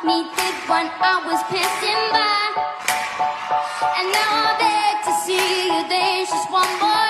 me did when I was passing by. And now I beg to see you, there's just one more